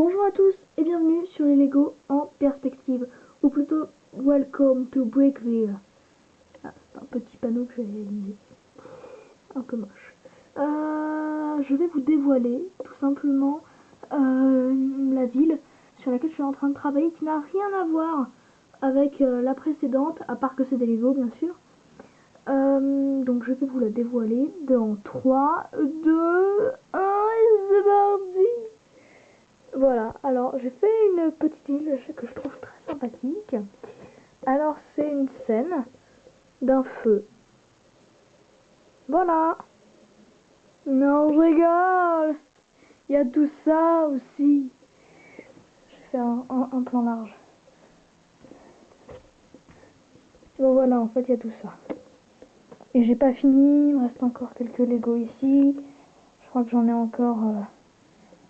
Bonjour à tous et bienvenue sur les Lego en perspective, ou plutôt Welcome to Brickville. Ah, c'est un petit panneau que j'ai réalisé, un peu moche. Je vais vous dévoiler tout simplement la ville sur laquelle je suis en train de travailler, qui n'a rien à voir avec la précédente, à part que c'est des Lego bien sûr. Donc je vais vous la dévoiler dans 3, 2, 1 et c'est parti. Voilà, alors j'ai fait une petite île que je trouve très sympathique. Alors c'est une scène d'un feu. Voilà. Non, je rigole. Il y a tout ça aussi. Je fais un plan large. Bon voilà, en fait il y a tout ça. Et j'ai pas fini, il me reste encore quelques Lego ici. Je crois que j'en ai encore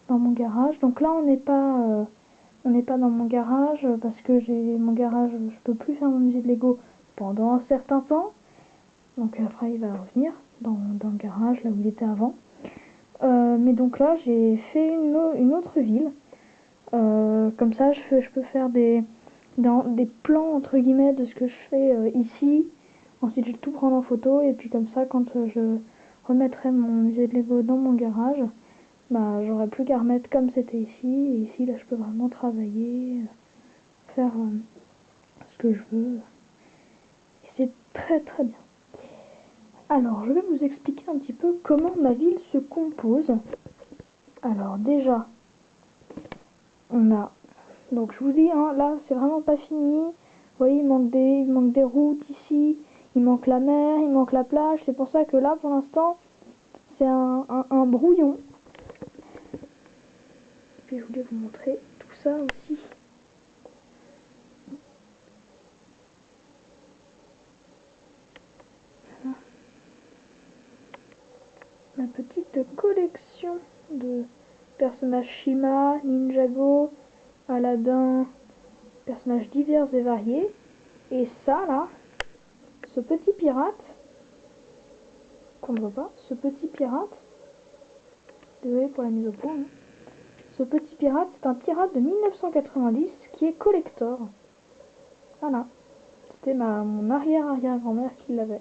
dans mon garage. Donc là on n'est pas dans mon garage parce que j'ai mon garage, je peux plus faire mon musée de Lego pendant un certain temps. Donc après il va revenir dans le garage là où il était avant. Mais donc là j'ai fait une autre ville. Comme ça je peux faire des plans entre guillemets de ce que je fais ici. Ensuite je vais tout prendre en photo et puis comme ça quand je remettrai mon musée de Lego dans mon garage, bah j'aurai plus qu'à remettre comme c'était ici. Et ici là je peux vraiment travailler, faire ce que je veux. Et c'est très très bien. Alors je vais vous expliquer un petit peu comment ma ville se compose. Alors déjà on a, donc je vous dis hein, là c'est vraiment pas fini. Vous voyez il manque des routes ici, il manque la mer, il manque la plage. C'est pour ça que là pour l'instant c'est un brouillon. Puis je voulais vous montrer tout ça aussi. Voilà. Ma petite collection de personnages Shima, Ninjago, Aladdin, personnages divers et variés. Et ça là, ce petit pirate, qu'on ne voit pas, ce petit pirate, désolé pour la mise au point, hein. Ce petit pirate, c'est un pirate de 1990 qui est collector. Voilà, c'était mon arrière-arrière-grand-mère qui l'avait.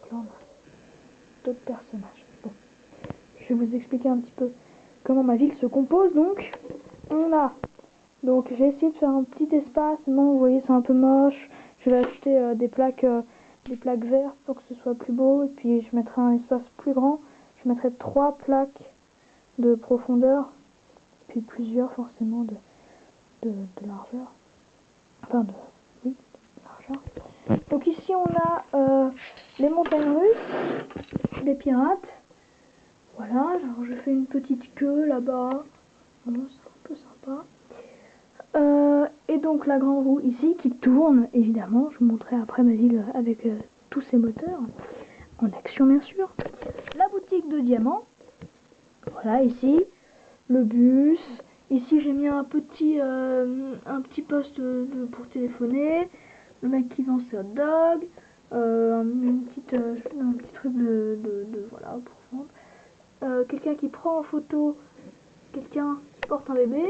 Là on a d'autres personnages. Bon, je vais vous expliquer un petit peu comment ma ville se compose. Donc, j'ai essayé de faire un petit espace. Non, vous voyez, c'est un peu moche. Je vais acheter des plaques vertes pour que ce soit plus beau. Et puis je mettrai un espace plus grand. Je mettrai 3 plaques de profondeur, puis plusieurs forcément de largeur. Enfin oui, de largeur. Donc ici on a les montagnes russes, les pirates. Voilà, alors je fais une petite queue là-bas. Bon, c'est un peu sympa. Et donc la grande roue ici qui tourne, évidemment. Je vous montrerai après ma ville avec tous ces moteurs en action bien sûr. La boutique de diamants. Voilà ici. Le bus. Ici j'ai mis un petit poste pour téléphoner. Le mec qui vend ses hot dogs. Un petit truc voilà pour vendre. Quelqu'un qui prend en photo quelqu'un qui porte un bébé.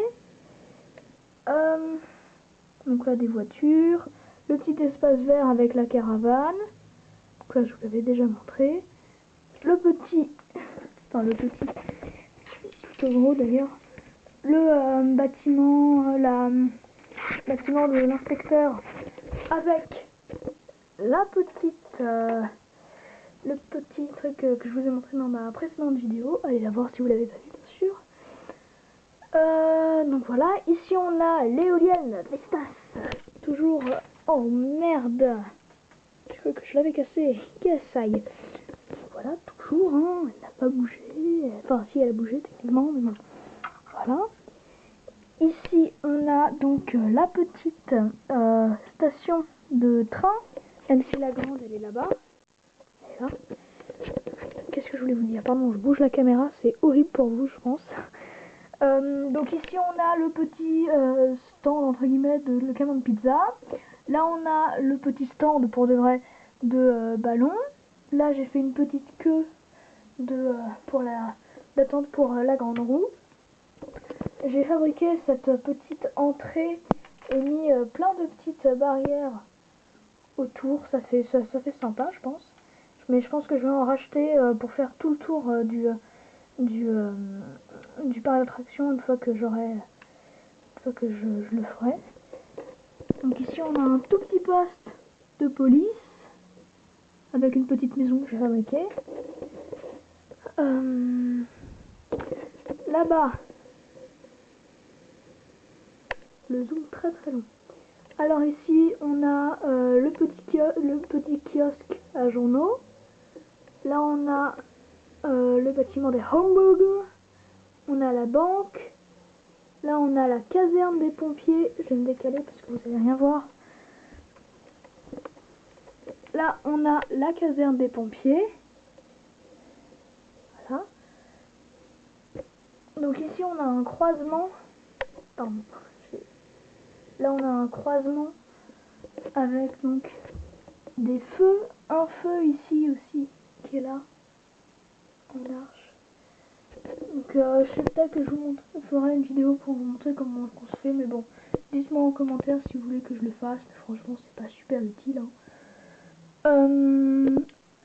Donc là des voitures, le petit espace vert avec la caravane, donc là je vous l'avais déjà montré, le petit plutôt gros d'ailleurs, le bâtiment de l'inspecteur avec la petite le petit truc que je vous ai montré dans ma précédente vidéo. Allez la voir si vous l'avez pas vu bien sûr. Donc voilà, ici on a l'éolienne de l'espace. Toujours. Oh merde! Je crois que je l'avais cassé. Cassaille. Voilà, toujours, hein. Elle n'a pas bougé. Enfin, si, elle a bougé techniquement, mais bon. Voilà. Ici on a donc la petite station de train. Elle, c'est la grande, elle est là-bas. Elle est là. Qu'est-ce que je voulais vous dire? Pardon, je bouge la caméra, c'est horrible pour vous, je pense. Donc ici on a le petit stand entre guillemets de le camion de pizza. Là on a le petit stand pour de vrai de ballon. Là j'ai fait une petite queue pour d'attente pour la grande roue. j'ai fabriqué cette petite entrée et mis plein de petites barrières autour. Ça fait sympa, je pense. Mais je pense que je vais en racheter pour faire tout le tour du, euh, du parc d'attraction une fois que je le ferai. Donc ici on a un tout petit poste de police avec une petite maison que j'ai fabriquée. Là-bas, le zoom très très long. Alors ici on a le petit kiosque à journaux. Là on a le bâtiment des hamburgers. On a la banque. Là on a la caserne des pompiers. Je vais me décaler parce que vous allez rien voir. Là on a la caserne des pompiers. Voilà. Donc ici on a un croisement. Pardon. Là on a un croisement avec donc des feux. Un feu ici aussi qui est là en arche. Donc je sais peut-être que je vous ferai une vidéo pour vous montrer comment on se fait, mais bon, dites-moi en commentaire si vous voulez que je le fasse. Franchement c'est pas super utile, hein.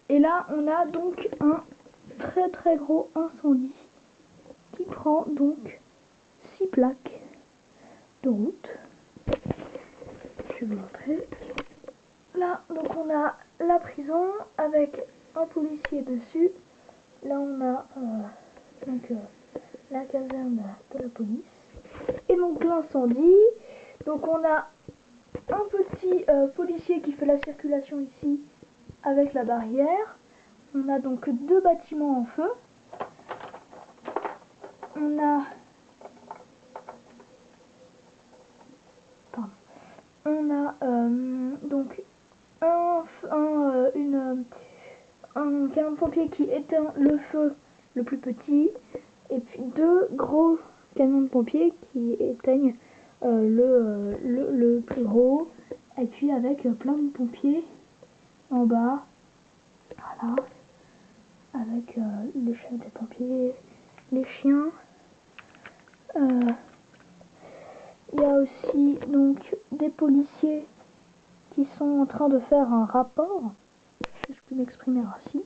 Et là on a donc un très très gros incendie qui prend donc 6 plaques de route. Je vais vous montrer. Là donc on a la prison avec un policier dessus. Là on a donc la caserne de la police. Et donc l'incendie. Donc on a un petit policier qui fait la circulation ici avec la barrière. On a donc 2 bâtiments en feu. On a donc un camion de pompier qui éteint le feu le plus petit et puis 2 gros camions de pompiers qui éteignent le plus gros, et puis avec plein de pompiers en bas, voilà, avec le chef des pompiers, les chiens. Il y a aussi donc des policiers qui sont en train de faire un rapport, si je peux m'exprimer ainsi.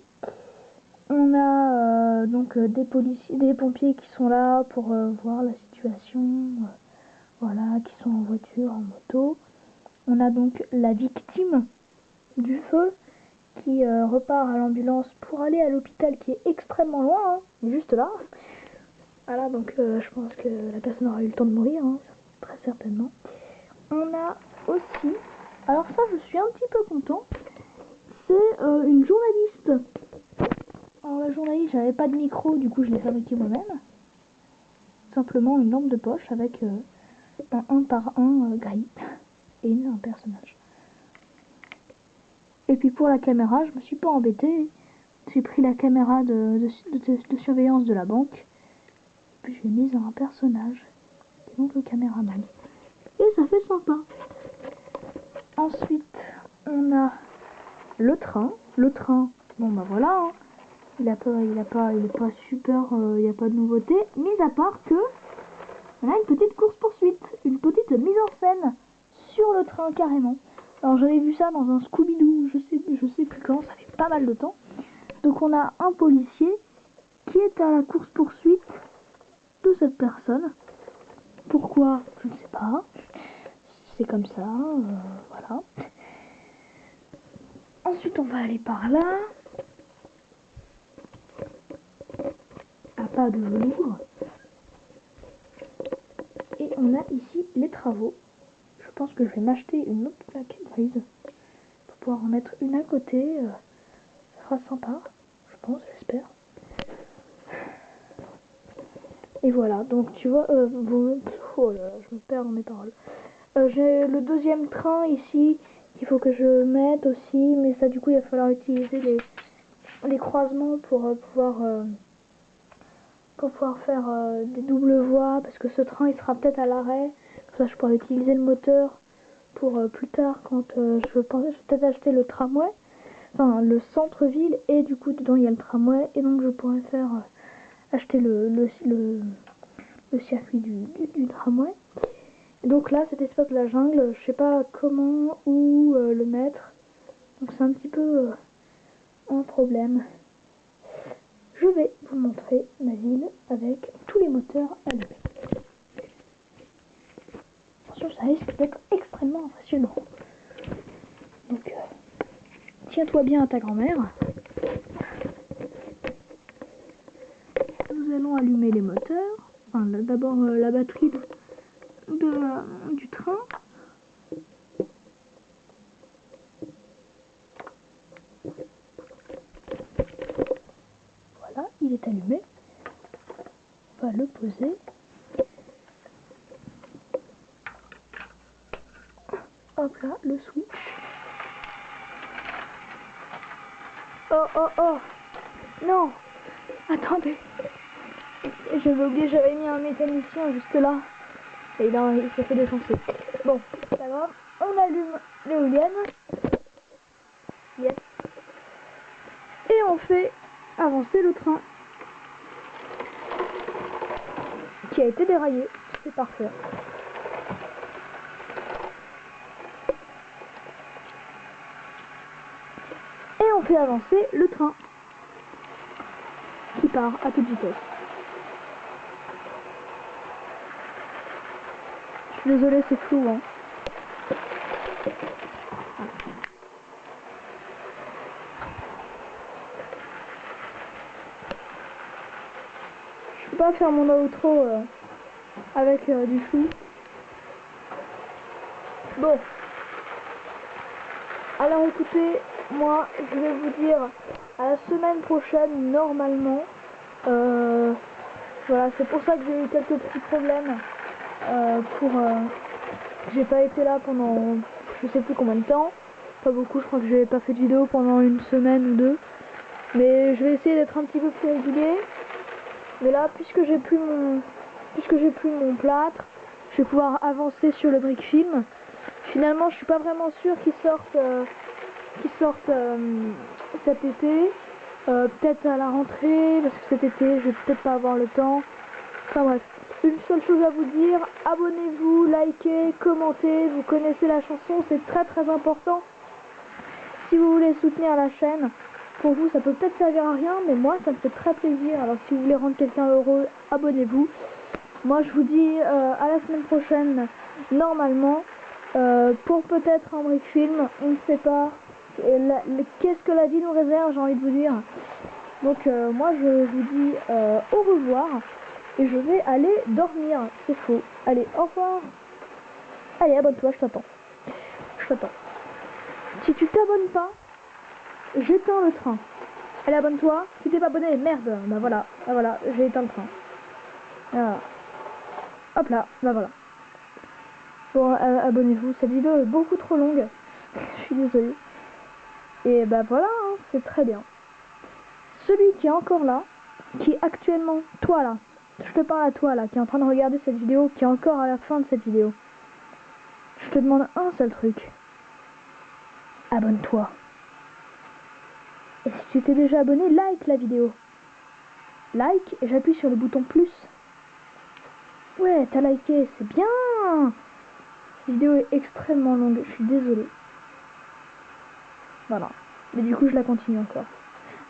On a donc des pompiers qui sont là pour voir la situation, voilà, qui sont en voiture, en moto. On a donc la victime du feu qui repart à l'ambulance pour aller à l'hôpital qui est extrêmement loin, hein, juste là. Voilà, donc je pense que la personne aura eu le temps de mourir, hein, très certainement. On a aussi, alors ça je suis un petit peu content, c'est une journaliste. Alors la journaliste, j'avais pas de micro, du coup je l'ai fabriqué moi-même. Simplement une lampe de poche avec un 1 par 1 gris et un personnage. Et puis pour la caméra, je me suis pas embêtée. J'ai pris la caméra de surveillance de la banque. Puis j'ai mis un personnage, qui est donc le caméraman. Et ça fait sympa. Ensuite, on a le train. Le train, bon bah voilà, hein. Il est pas super, il n'y a pas de nouveauté. Mis à part que on a une petite course poursuite, une petite mise en scène sur le train carrément. Alors j'avais vu ça dans un Scooby-Doo, je sais plus quand, ça fait pas mal de temps. Donc on a un policier qui est à la course poursuite de cette personne. Pourquoi? Je ne sais pas. C'est comme ça, voilà. Ensuite on va aller par là. À pas de velours. Et on a ici les travaux. Je pense que je vais m'acheter une autre plaque grise pour pouvoir en mettre une à côté. Ça sera sympa, je pense, j'espère. Et voilà, donc tu vois, oh là là, je me perds dans mes paroles. J'ai le deuxième train ici qu'il faut que je mette aussi, mais ça du coup il va falloir utiliser les croisements pour pouvoir faire des doubles voies, parce que ce train il sera peut-être à l'arrêt, comme ça je pourrai utiliser le moteur pour plus tard quand je vais peut-être acheter le tramway, enfin le centre-ville, et du coup dedans il y a le tramway, et donc je pourrais faire acheter le le circuit du tramway. Et donc là, cet espace de la jungle, je sais pas comment, où le mettre. Donc c'est un petit peu un problème. Je vais vous montrer ma ville avec tous les moteurs allumés. Attention, ça risque d'être extrêmement impressionnant. Donc, tiens-toi bien à ta grand-mère. Nous allons allumer les moteurs. Enfin, d'abord la batterie du train. Voilà, il est allumé. On va le poser. Hop là, le switch. Oh, oh, oh. Non. Attendez. J'avais oublié, j'avais mis un mécanicien juste là. Et là, il s'est fait défoncer. Bon, c'est pas grave. On allume l'éolienne. Yes. Et on fait avancer le train. Qui a été déraillé. C'est parfait. Et on fait avancer le train. Qui part à toute vitesse. Je suis désolée, c'est flou, hein. Je peux pas faire mon outro avec du flou. Bon. Alors écoutez, moi je vais vous dire à la semaine prochaine normalement. Voilà, c'est pour ça que j'ai eu quelques petits problèmes. J'ai pas été là pendant je sais plus combien de temps. Pas beaucoup, je crois que j'ai pas fait de vidéo pendant une semaine ou deux. Mais je vais essayer d'être un petit peu plus régulier. Mais là, puisque j'ai plus mon plâtre, je vais pouvoir avancer sur le brick film. Finalement, je suis pas vraiment sûre qu'il sorte cet été. Peut-être à la rentrée, parce que cet été, je vais peut-être pas avoir le temps. Enfin bref, une seule chose à vous dire, abonnez-vous, likez, commentez, vous connaissez la chanson, c'est très très important. Si vous voulez soutenir la chaîne, pour vous ça peut peut-être servir à rien, mais moi ça me fait très plaisir. Alors si vous voulez rendre quelqu'un heureux, abonnez-vous. Moi je vous dis à la semaine prochaine, normalement, pour peut-être un brick film, on ne sait pas. Qu'est-ce que la vie nous réserve, j'ai envie de vous dire. Donc moi je vous dis au revoir. Et je vais aller dormir, c'est faux. Allez, au revoir. Allez, abonne-toi, je t'attends. Je t'attends. Si tu t'abonnes pas, j'éteins le train. Allez, abonne-toi. Si t'es pas abonné, merde. Bah voilà, j'ai éteint le train. Voilà. Hop là, bah voilà. Bon, abonnez-vous. Cette vidéo est beaucoup trop longue. Je suis désolée. Et bah voilà, hein, c'est très bien. Celui qui est encore là, qui est actuellement, toi là, je te parle à toi là, qui est en train de regarder cette vidéo, qui est encore à la fin de cette vidéo. Je te demande un seul truc. Abonne-toi. Et si tu t'es déjà abonné, like la vidéo. Like et j'appuie sur le bouton plus. Ouais, t'as liké, c'est bien. Cette vidéo est extrêmement longue, je suis désolée. Voilà. Mais du coup, je la continue encore.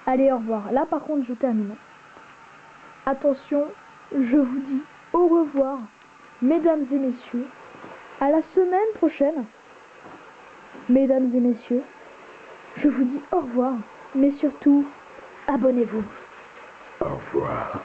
Allez, au revoir. Là, par contre, je termine. Attention, je vous dis au revoir, mesdames et messieurs. À la semaine prochaine. Mesdames et messieurs, je vous dis au revoir, mais surtout, abonnez-vous. Au revoir.